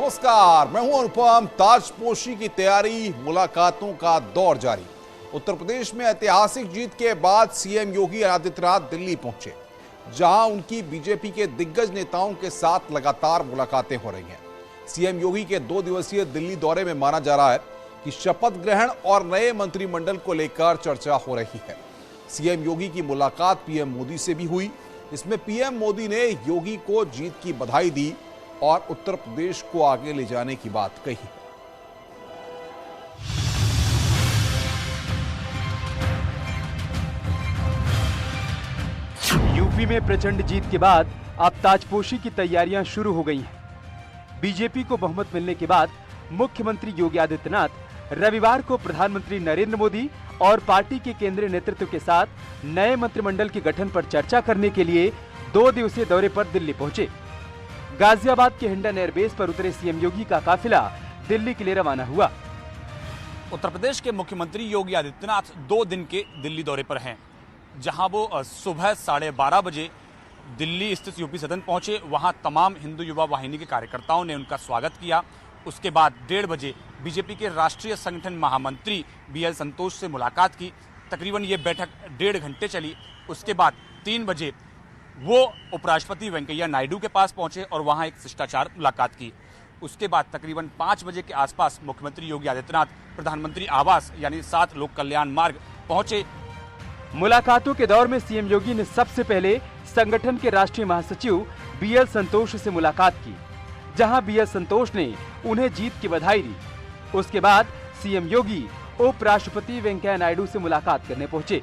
नमस्कार, मैं हूं अनुपम। ताजपोशी की तैयारी, मुलाकातों का दौर जारी। उत्तर प्रदेश में ऐतिहासिक जीत के बाद सीएम योगी आदित्यनाथ दिल्ली पहुंचे, जहां उनकी बीजेपी के दिग्गज नेताओं के साथ लगातार मुलाकातें हो रही हैं। सीएम योगी के 2 दिवसीय दिल्ली दौरे में माना जा रहा है कि शपथ ग्रहण और नए मंत्रिमंडल को लेकर चर्चा हो रही है। सीएम योगी की मुलाकात पीएम मोदी से भी हुई। इसमें पीएम मोदी ने योगी को जीत की बधाई दी और उत्तर प्रदेश को आगे ले जाने की बात कही। यूपी में प्रचंड जीत के बाद अब ताजपोशी की तैयारियां शुरू हो गई हैं। बीजेपी को बहुमत मिलने के बाद मुख्यमंत्री योगी आदित्यनाथ रविवार को प्रधानमंत्री नरेंद्र मोदी और पार्टी के केंद्रीय नेतृत्व के साथ नए मंत्रिमंडल के गठन पर चर्चा करने के लिए 2 दिवसीय दौरे पर दिल्ली पहुंचे। गाजियाबाद के हिंडन एयरबेस पर उतरे सीएम योगी का काफिला दिल्ली के लिए रवाना हुआ। उत्तर प्रदेश के मुख्यमंत्री योगी आदित्यनाथ 2 दिन के दिल्ली दौरे पर हैं, जहां वो सुबह 12:30 बजे दिल्ली स्थित यूपी सदन पहुंचे। वहां तमाम हिंदू युवा वाहिनी के कार्यकर्ताओं ने उनका स्वागत किया। उसके बाद 1:30 बजे बीजेपी के राष्ट्रीय संगठन महामंत्री बीएल संतोष से मुलाकात की। तकरीबन ये बैठक 1.5 घंटे चली। उसके बाद 3 बजे वो उपराष्ट्रपति वेंकैया नायडू के पास पहुंचे और वहां एक शिष्टाचार मुलाकात की। उसके बाद तकरीबन 5 बजे के आसपास मुख्यमंत्री योगी आदित्यनाथ प्रधानमंत्री आवास यानी 7 लोक कल्याण मार्ग पहुंचे। मुलाकातों के दौर में सीएम योगी ने सबसे पहले संगठन के राष्ट्रीय महासचिव बीएल संतोष से मुलाकात की, जहां बीएल संतोष ने उन्हें जीत की बधाई दी। उसके बाद सीएम योगी उपराष्ट्रपति वेंकैया नायडू से मुलाकात करने पहुंचे।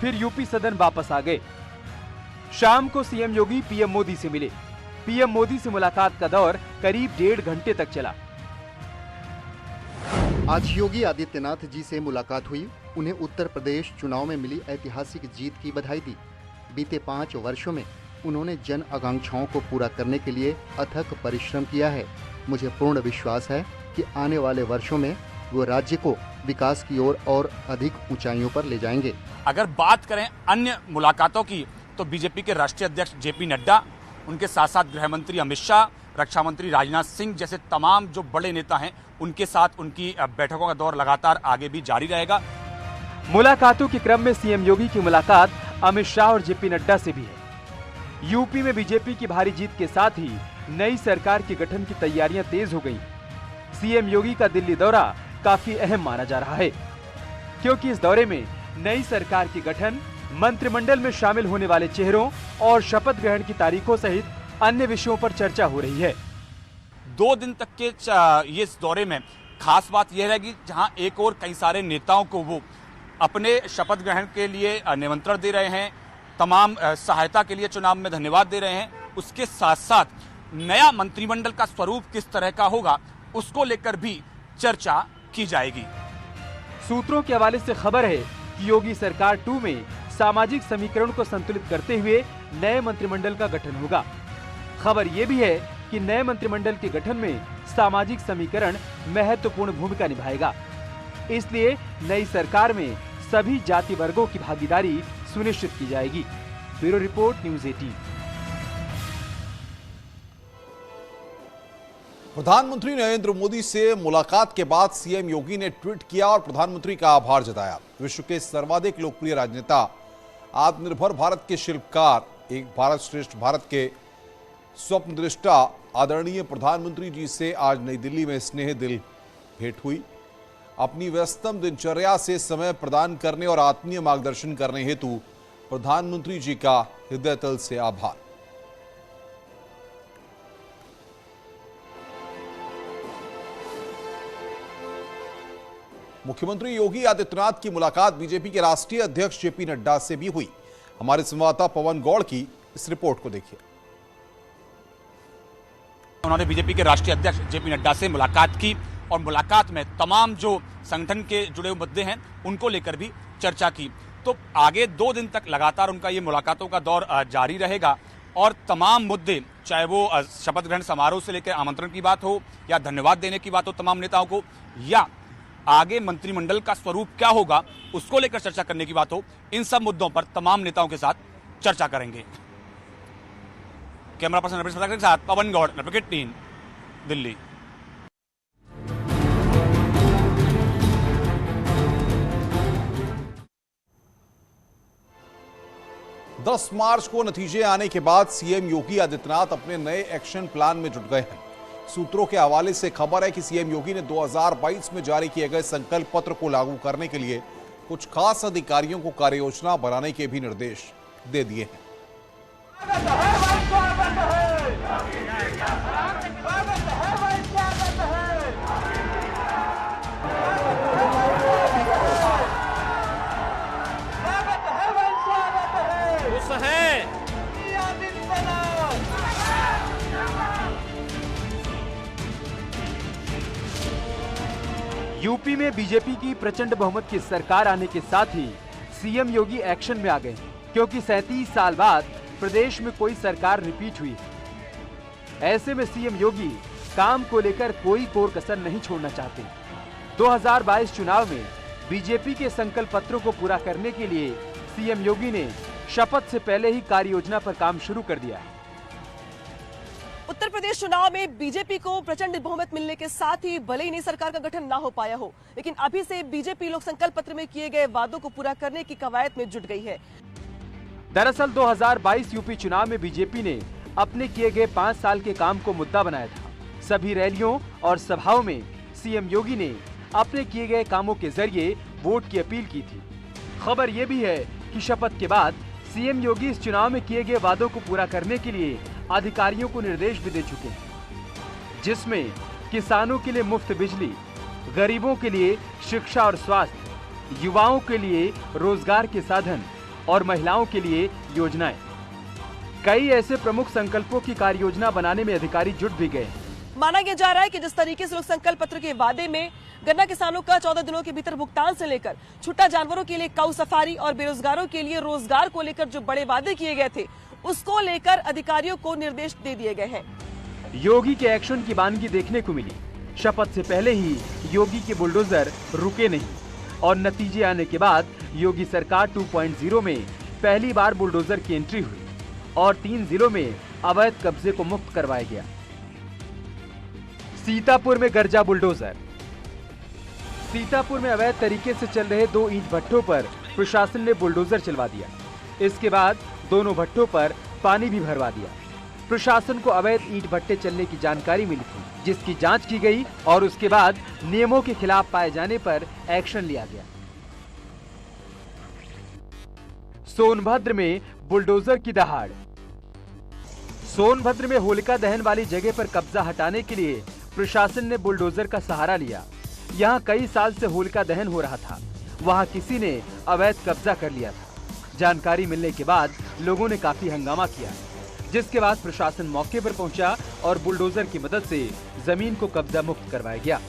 फिर यूपी सदन वापस आ गए। शाम को सीएम योगी पीएम मोदी से मिले। पीएम मोदी से मुलाकात का दौर करीब 1.5 घंटे तक चला। आज योगी आदित्यनाथ जी से मुलाकात हुई। उन्हें उत्तर प्रदेश चुनाव में मिली ऐतिहासिक जीत की बधाई दी। बीते 5 वर्षों में उन्होंने जन आकांक्षाओं को पूरा करने के लिए अथक परिश्रम किया है। मुझे पूर्ण विश्वास है कि आने वाले वर्षों में वो राज्य को विकास की ओर और अधिक ऊंचाइयों पर ले जाएंगे। अगर बात करें अन्य मुलाकातों की, तो बीजेपी के राष्ट्रीय अध्यक्ष जेपी नड्डा, उनके साथ साथ गृह मंत्री अमित शाह, रक्षा मंत्री राजनाथ सिंह जैसे तमाम जो बड़े नेता हैं, उनके साथ उनकी बैठकों का दौर लगातार आगे भी जारी रहेगा। मुलाकातों के क्रम में सीएम योगी की मुलाकात अमित शाह और जेपी नड्डा से भी है। यूपी में बीजेपी की भारी जीत के साथ ही नई सरकार के गठन की तैयारियां तेज हो गईं। सीएम योगी का दिल्ली दौरा काफी अहम माना जा रहा है, क्योंकि इस दौरे में नई सरकार के गठन, मंत्रिमंडल में शामिल होने वाले चेहरों और शपथ ग्रहण की तारीखों सहित अन्य विषयों पर चर्चा हो रही है। 2 दिन तक के ये इस दौरे में खास बात यह रहेगी, जहां एक और कई सारे नेताओं को वो अपने शपथ ग्रहण के लिए निमंत्रण दे रहे हैं, तमाम सहायता के लिए चुनाव में धन्यवाद दे रहे हैं। उसके साथ साथ नया मंत्रिमंडल का स्वरूप किस तरह का होगा, उसको लेकर भी चर्चा की जाएगी। सूत्रों के हवाले से खबर है कि योगी सरकार 2 में सामाजिक समीकरण को संतुलित करते हुए नए मंत्रिमंडल का गठन होगा। खबर यह भी है कि नए मंत्रिमंडल के गठन में सामाजिक समीकरण महत्वपूर्ण भूमिका निभाएगा। इसलिए नई सरकार में सभी जाति वर्गों की भागीदारी सुनिश्चित की जाएगी। Bureau report, news 18। प्रधानमंत्री नरेंद्र मोदी से मुलाकात के बाद सीएम योगी ने ट्वीट किया और प्रधानमंत्री का आभार जताया। विश्व के सर्वाधिक लोकप्रिय राजनेता, आत्मनिर्भर भारत के शिल्पकार, एक भारत श्रेष्ठ भारत के स्वप्न दृष्टा आदरणीय प्रधानमंत्री जी से आज नई दिल्ली में स्नेह दिल भेंट हुई। अपनी व्यस्तम दिनचर्या से समय प्रदान करने और आत्मीय मार्गदर्शन करने हेतु प्रधानमंत्री जी का हृदय तल से आभार। मुख्यमंत्री योगी आदित्यनाथ की मुलाकात बीजेपी के राष्ट्रीय अध्यक्ष जेपी नड्डा से भी हुई। हमारे संवाददाता पवन गौड़ की इस रिपोर्ट को देखिए। उन्होंने बीजेपी के राष्ट्रीय अध्यक्ष जेपी नड्डा से मुलाकात की और मुलाकात में तमाम जो संगठन के जुड़े हुए मुद्दे हैं उनको लेकर भी चर्चा की। तो आगे 2 दिन तक लगातार उनका ये मुलाकातों का दौर जारी रहेगा और तमाम मुद्दे, चाहे वो शपथ ग्रहण समारोह से लेकर आमंत्रण की बात हो या धन्यवाद देने की बात हो तमाम नेताओं को, या आगे मंत्रिमंडल का स्वरूप क्या होगा उसको लेकर चर्चा करने की बात हो, इन सब मुद्दों पर तमाम नेताओं के साथ चर्चा करेंगे। कैमरा पर्सन नरेश के साथ पवन गौड़, नेटवर्क 18, दिल्ली। 10 मार्च को नतीजे आने के बाद सीएम योगी आदित्यनाथ अपने नए एक्शन प्लान में जुट गए हैं। सूत्रों के हवाले से खबर है कि सीएम योगी ने 2022 में जारी किए गए संकल्प पत्र को लागू करने के लिए कुछ खास अधिकारियों को कार्ययोजना बनाने के भी निर्देश दे दिए हैं। यूपी में बीजेपी की प्रचंड बहुमत की सरकार आने के साथ ही सीएम योगी एक्शन में आ गए, क्योंकि 37 साल बाद प्रदेश में कोई सरकार रिपीट हुई है। ऐसे में सीएम योगी काम को लेकर कोई कोर कसर नहीं छोड़ना चाहते। 2022 चुनाव में बीजेपी के संकल्प पत्रों को पूरा करने के लिए सीएम योगी ने शपथ से पहले ही कार्य योजना पर काम शुरू कर दिया है। उत्तर प्रदेश चुनाव में बीजेपी को प्रचंड बहुमत मिलने के साथ ही भले ही नई सरकार का गठन ना हो पाया हो, लेकिन अभी से बीजेपी लोक संकल्प पत्र में किए गए वादों को पूरा करने की कवायद में जुट गई है। दरअसल 2022 यूपी चुनाव में बीजेपी ने अपने किए गए 5 साल के काम को मुद्दा बनाया था। सभी रैलियों और सभाओं में सीएम योगी ने अपने किए गए कामों के जरिए वोट की अपील की थी। खबर यह भी है कि शपथ के बाद सीएम योगी इस चुनाव में किए गए वादों को पूरा करने के लिए अधिकारियों को निर्देश भी दे चुके हैं, जिसमें किसानों के लिए मुफ्त बिजली, गरीबों के लिए शिक्षा और स्वास्थ्य, युवाओं के लिए रोजगार के साधन और महिलाओं के लिए योजनाएं। कई ऐसे प्रमुख संकल्पों की कार्य योजना बनाने में अधिकारी जुट भी गए हैं। माना यह जा रहा है कि जिस तरीके से लोक संकल्प पत्र के वादे में गन्ना किसानों का 14 दिनों के भीतर भुगतान से लेकर छुट्टा जानवरों के लिए काऊ सफारी और बेरोजगारों के लिए रोजगार को लेकर जो बड़े वादे किए गए थे, उसको लेकर अधिकारियों को निर्देश दे दिए गए हैं। योगी के एक्शन की बानगी देखने को मिली। शपथ से पहले ही योगी के बुलडोजर रुके नहीं और नतीजे आने के बाद योगी सरकार 2.0 में पहली बार बुलडोजर की एंट्री हुई और 3 जिलों में अवैध कब्जे को मुक्त करवाया गया। सीतापुर में गरजा बुलडोजर। सीतापुर में अवैध तरीके से चल रहे 2 ईंट भट्ठों पर प्रशासन ने बुलडोजर चलवा दिया। इसके बाद दोनों भट्ठों पर पानी भी भरवा दिया। प्रशासन को अवैध ईंट भट्टे चलने की जानकारी मिली थी, जिसकी जांच की गई और उसके बाद नियमों के खिलाफ पाए जाने पर एक्शन लिया गया। सोनभद्र में बुलडोजर की दहाड़। सोनभद्र में होलिका दहन वाली जगह पर कब्जा हटाने के लिए प्रशासन ने बुलडोजर का सहारा लिया। यहाँ कई साल से होलिका दहन हो रहा था, वहाँ किसी ने अवैध कब्जा कर लिया था। जानकारी मिलने के बाद लोगों ने काफी हंगामा किया, जिसके बाद प्रशासन मौके पर पहुंचा और बुलडोजर की मदद से जमीन को कब्जा मुक्त करवाया गया।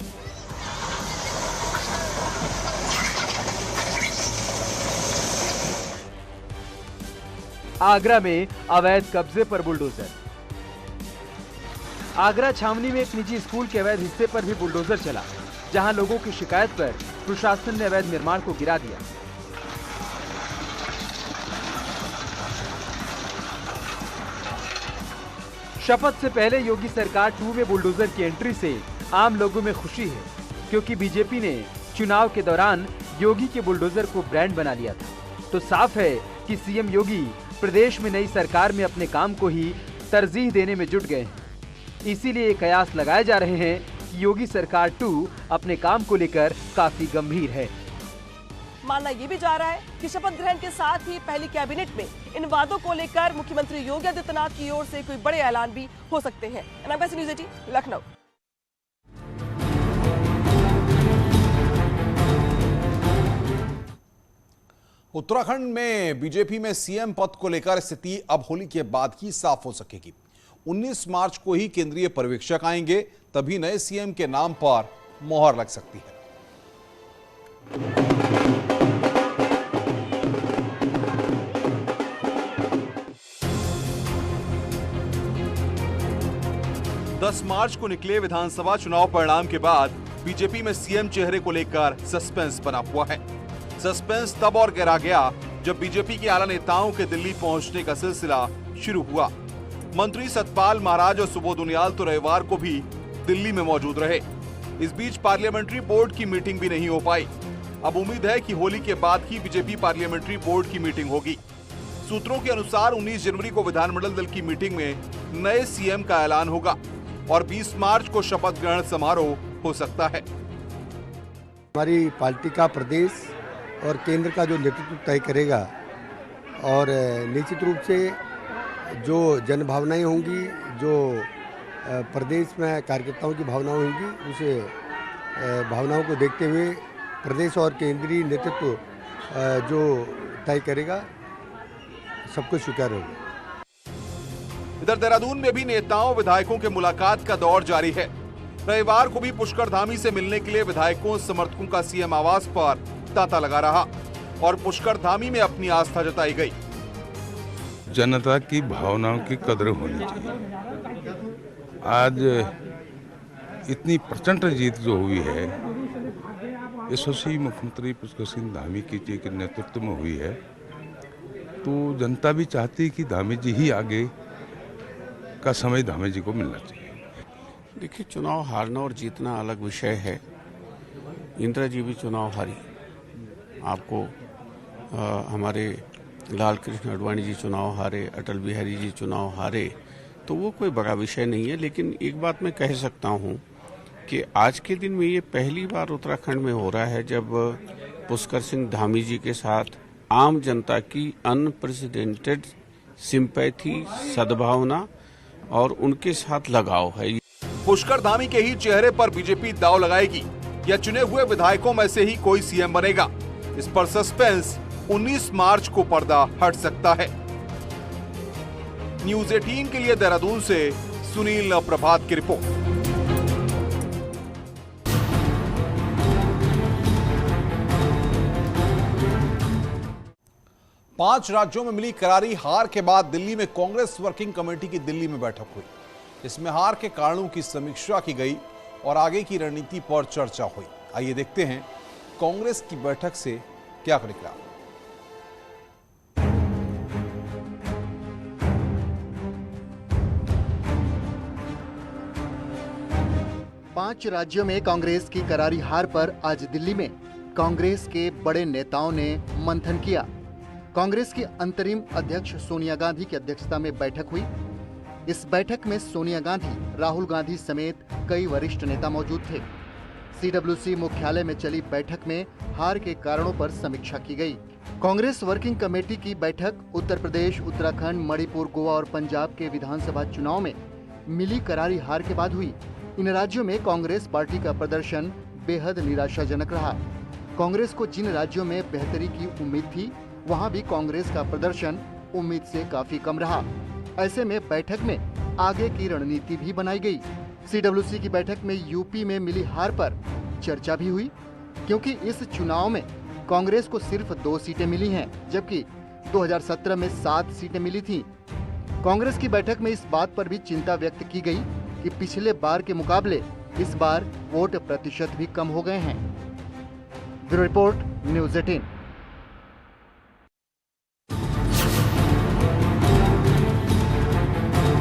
आगरा में अवैध कब्जे पर बुलडोजर। आगरा छावनी में एक निजी स्कूल के अवैध हिस्से पर भी बुलडोजर चला, जहां लोगों की शिकायत पर प्रशासन ने अवैध निर्माण को गिरा दिया। शपथ से पहले योगी सरकार 2 में बुलडोजर की एंट्री से आम लोगों में खुशी है, क्योंकि बीजेपी ने चुनाव के दौरान योगी के बुलडोजर को ब्रांड बना लिया था। तो साफ है कि सीएम योगी प्रदेश में नई सरकार में अपने काम को ही तरजीह देने में जुट गए हैं। इसीलिए कयास लगाए जा रहे हैं कि योगी सरकार 2 अपने काम को लेकर काफी गंभीर है। मानना ये भी जा रहा है कि शपथ ग्रहण के साथ ही पहली कैबिनेट में इन वादों को लेकर मुख्यमंत्री योगी आदित्यनाथ की ओर से कोई बड़े ऐलान भी हो सकते हैं। न्यूज़ 18 लखनऊ। उत्तराखंड में बीजेपी में सीएम पद को लेकर स्थिति अब होली के बाद ही साफ हो सकेगी। 19 मार्च को ही केंद्रीय पर्यवेक्षक आएंगे, तभी नए सीएम के नाम पर मोहर लग सकती है। 10 मार्च को निकले विधानसभा चुनाव परिणाम के बाद बीजेपी में सीएम चेहरे को लेकर सस्पेंस बना हुआ है। सस्पेंस तब और गहरा गया जब बीजेपी के आला नेताओं के दिल्ली पहुंचने का सिलसिला शुरू हुआ। मंत्री सतपाल महाराज और सुबोध उनियाल तो रविवार को भी दिल्ली में मौजूद रहे। इस बीच पार्लियामेंट्री बोर्ड की मीटिंग भी नहीं हो पाई। अब उम्मीद है कि होली के बाद ही बीजेपी पार्लियामेंट्री बोर्ड की मीटिंग होगी। सूत्रों के अनुसार 19 जनवरी को विधानमंडल दल की मीटिंग में नए सीएम का ऐलान होगा और 20 मार्च को शपथ ग्रहण समारोह हो सकता है। हमारी पार्टी का प्रदेश और केंद्र का जो नेतृत्व तय करेगा और निश्चित रूप से जो जन भावनाएं होंगी, जो प्रदेश में कार्यकर्ताओं की भावनाएं होंगी, उस भावनाओं को देखते हुए प्रदेश और केंद्रीय नेतृत्व जो तय करेगा सबको स्वीकार होगा। इधर देहरादून में भी नेताओं विधायकों के मुलाकात का दौर जारी है। रविवार को भी पुष्कर धामी से मिलने के लिए विधायकों समर्थकों का सीएम आवास पर तांता लगा रहा और पुष्कर धामी में अपनी आस्था जताई गई। जनता की भावनाओं की कदर होनी चाहिए। आज इतनी प्रचंड जीत जो हुई है, यशस्वी मुख्यमंत्री पुष्कर सिंह धामी जी के नेतृत्व में हुई है, तो जनता भी चाहती है कि धामी जी ही आगे का समय धामी जी को मिलना चाहिए। देखिए, चुनाव हारना और जीतना अलग विषय है। इंदिरा जी भी चुनाव हारी, आपको हमारे लाल कृष्ण आडवाणी जी चुनाव हारे, अटल बिहारी जी चुनाव हारे, तो वो कोई बड़ा विषय नहीं है। लेकिन एक बात मैं कह सकता हूँ कि आज के दिन में ये पहली बार उत्तराखंड में हो रहा है जब पुष्कर सिंह धामी जी के साथ आम जनता की अनप्रेसिडेंटेड सिंपैथी, सद्भावना और उनके साथ लगाव है। पुष्कर धामी के ही चेहरे पर बीजेपी दांव लगाएगी या चुने हुए विधायकों में से ही कोई सीएम बनेगा? इस पर सस्पेंस 19 मार्च को पर्दा हट सकता है। न्यूज़ 18 के लिए देहरादून से सुनील प्रभात की रिपोर्ट। 5 राज्यों में मिली करारी हार के बाद दिल्ली में कांग्रेस वर्किंग कमेटी की दिल्ली में बैठक हुई। इसमें हार के कारणों की समीक्षा की गई और आगे की रणनीति पर चर्चा हुई। आइए देखते हैं कांग्रेस की बैठक से क्या निकला। पांच राज्यों में कांग्रेस की करारी हार पर आज दिल्ली में कांग्रेस के बड़े नेताओं ने मंथन किया। कांग्रेस की अंतरिम अध्यक्ष सोनिया गांधी की अध्यक्षता में बैठक हुई। इस बैठक में सोनिया गांधी, राहुल गांधी समेत कई वरिष्ठ नेता मौजूद थे। सीडब्ल्यूसी मुख्यालय में चली बैठक में हार के कारणों पर समीक्षा की गई। कांग्रेस वर्किंग कमेटी की बैठक उत्तर प्रदेश, उत्तराखंड, मणिपुर, गोवा और पंजाब के विधानसभा चुनाव में मिली करारी हार के बाद हुई। इन राज्यों में कांग्रेस पार्टी का प्रदर्शन बेहद निराशाजनक रहा। कांग्रेस को जिन राज्यों में बेहतरी की उम्मीद थी, वहां भी कांग्रेस का प्रदर्शन उम्मीद से काफी कम रहा। ऐसे में बैठक में आगे की रणनीति भी बनाई गई। सीडब्ल्यूसी की बैठक में यूपी में मिली हार पर चर्चा भी हुई, क्योंकि इस चुनाव में कांग्रेस को सिर्फ 2 सीटें मिली हैं, जबकि 2017 में 7 सीटें मिली थीं। कांग्रेस की बैठक में इस बात पर भी चिंता व्यक्त की गई कि पिछले बार के मुकाबले इस बार वोट प्रतिशत भी कम हो गए हैं। Bureau report, news 18।